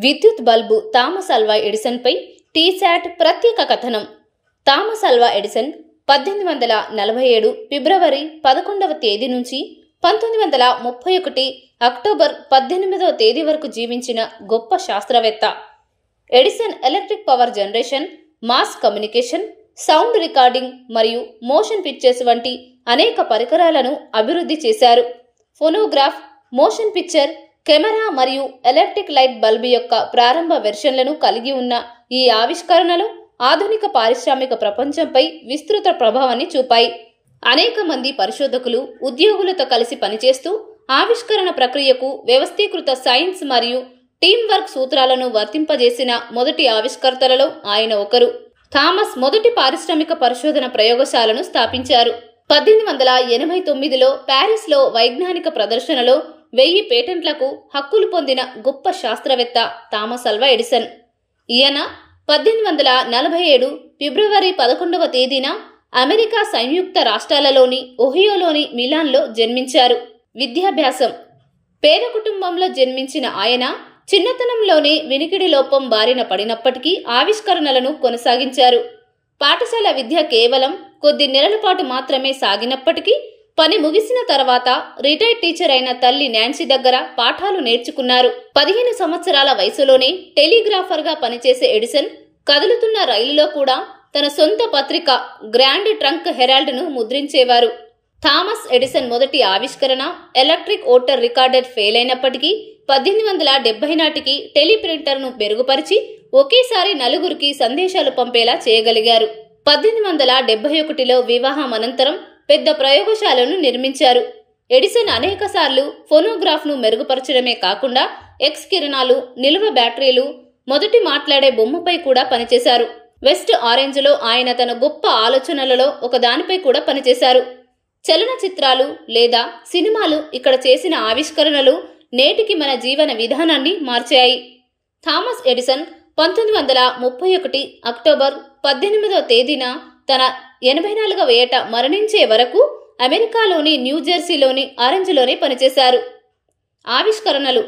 విద్యుత్ bulb Thomas Alva Edison పై టీశాట్ ప్రత్యేక కథనం. థామస్ ఆల్వా ఎడిసన్ 1847 ఫిబ్రవరి 11వ తేదీ నుంచి 1931 అక్టోబర్ 18వ తేదీ వరకు జీవించిన గొప్ప శాస్త్రవేత్త. Edison electric power generation, mass communication, sound recording మరియు మోషన్ పిక్చర్స్ వంటి అనేక పరికరాలను అభివృద్ధి చేశారు. ఫోనోగ్రాఫ్, మోషన్ పిక్చర్, కెమెరా మరియు ఎలక్ట్రిక్ లైట్ బల్బ్ యొక్క ప్రారంభ వెర్షన్లను కలిగి ఉన్న ఈ ఆవిష్కరణలు ఆధునిక పారిశ్రామిక ప్రపంచంపై విస్తృత ప్రభావాన్ని చూపాయి. అనేక మంది పరిశోధకులు, ఉద్యోగులతో కలిసి పనిచేస్తూ ఆవిష్కరణ ప్రక్రియకు వ్యవస్థీకృత సైన్స్ మరియు టీం వర్క్ సూత్రాలను వర్తింపజేసిన మొదటి ఆవిష్కర్తలలో ఆయన ఒకరు. థామస్ మొదటి పారిశ్రామిక పరిశోధన ప్రయోగశాలను స్థాపించారు. 1889లో ప్యారిస్లో వైజ్ఞానిక ప్రదర్శనలో 1000 పేటెంట్లకు హక్కులు పొందిన గొప్ప శాస్త్రవేత్త థామస్ ఆల్వా ఎడిసన్. ఈయన 1847 ఫిబ్రవరి 11వ తేదీన అమెరికా సంయుక్త రాష్ట్రాలలోని ఒహియోలోని మిలాన్లో జన్మించారు. విద్యాభ్యాసం. పేద కుటుంబంలో జన్మించిన ఆయన చిన్నతనంలోనే వినికిడి లోపం బారిన పడినప్పటికీ ఆవిష్కరణలను కొనసాగించారు. పాఠశాల విద్య కేవలం కొద్ది నెలల పాటు మాత్రమే సాగినప్పటికీ పని ముగిసిన తర్వాత రిటైర్డ్ టీచర్ అయిన తల్లి నాన్సీ దగ్గర పాఠాలు నేర్చుకున్నారు. 15 సంవత్సరాల వయసులోనే టెలిగ్రాఫర్గా పనిచేసే ఎడిసన్ కదులుతున్న రైలులో కూడా తన సొంత పత్రిక గ్రాండ్ ట్రంక్ హెరాల్డ్ను ముద్రించేవారు. థామస్ ఎడిసన్ మొదటి ఆవిష్కరణ ఎలక్ట్రిక్ ఓటర్ రికార్డర్ ఫెయిల్ అయినప్పటికీ 1870 నాటికి టెలిప్రింటర్ను మెరుగుపరిచి ఒకేసారి 4గురికి సందేశాలు పంపేలా చేయగలిగారు. 1871లో వివాహం అనంతరం పెద్ద ప్రయోగశాలను నిర్మించారు. ఎడిసన్ అనేకసార్లు ఫోనోగ్రాఫ్ను మెరుగుపరచడమే కాకుండా ఎక్స్ కిరణాలు, నిల్వ బ్యాటరీలు, మొదటి మాట్లాడే బొమ్మపై కూడా పనిచేశారు. వెస్ట్ ఆరెంజ్లో ఆయన తన గొప్ప ఆలోచనలలో ఒకదానిపై కూడా పనిచేశారు. చలనచిత్రాలు లేదా సినిమాలు ఇక్కడ చేసిన ఆవిష్కరణలు నేటికి మన జీవన విధానాన్ని మార్చాయి. థామస్ ఎడిసన్ 1931 అక్టోబర్ 18వ తేదీన తన 84వ ఏట మరణించే వరకు అమెరికాలోని న్యూజెర్సీలోని ఆరెంజ్లోనే పనిచేశారు. ఆవిష్కరణలు.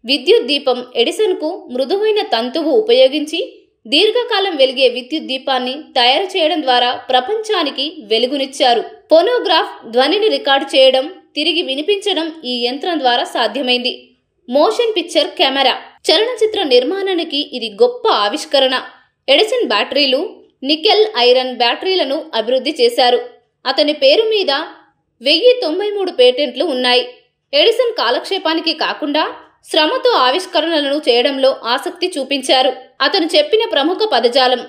విద్యుత్ దీపం. ఎడిసన్కు మృదువైన తంతువు ఉపయోగించి దీర్ఘకాలం వెలిగే విద్యుత్ దీపాన్ని తయారు చేయడం ద్వారా ప్రపంచానికి వెలుగునిచ్చారు. ఫోనోగ్రాఫ్. ధ్వనిని రికార్డు చేయడం, తిరిగి వినిపించడం ఈ యంత్రం ద్వారా సాధ్యమైంది. Motion picture camera. చలనచిత్ర నిర్మాణానికి ఇది గొప్ప ఆవిష్కరణ. ఎడిసన్ బ్యాటరీలు, నికెల్ ఐరన్ బ్యాటరీలను అభివృద్ధి చేశారు. అతని పేరు మీద 1093 పేటెంట్లు ఉన్నాయి. ఎడిసన్ కాలక్షేపానికి కాకుండా శ్రమతో ఆవిష్కరణలను చేయడంలో ఆసక్తి చూపించారు. అతను చెప్పిన ప్రముఖ పదజాలం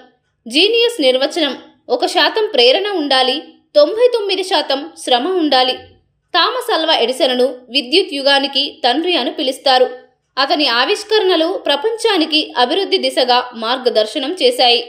జీనియస్ నిర్వచనం: 1% ప్రేరణ ఉండాలి, 99% శ్రమ ఉండాలి. థామస్ ఆల్వా ఎడిసన్ను విద్యుత్ యుగానికి తండ్రి అని పిలుస్తారు. అతని ఆవిష్కరణలు ప్రపంచానికి అభివృద్ధి దిశగా మార్గదర్శనం చేశాయి.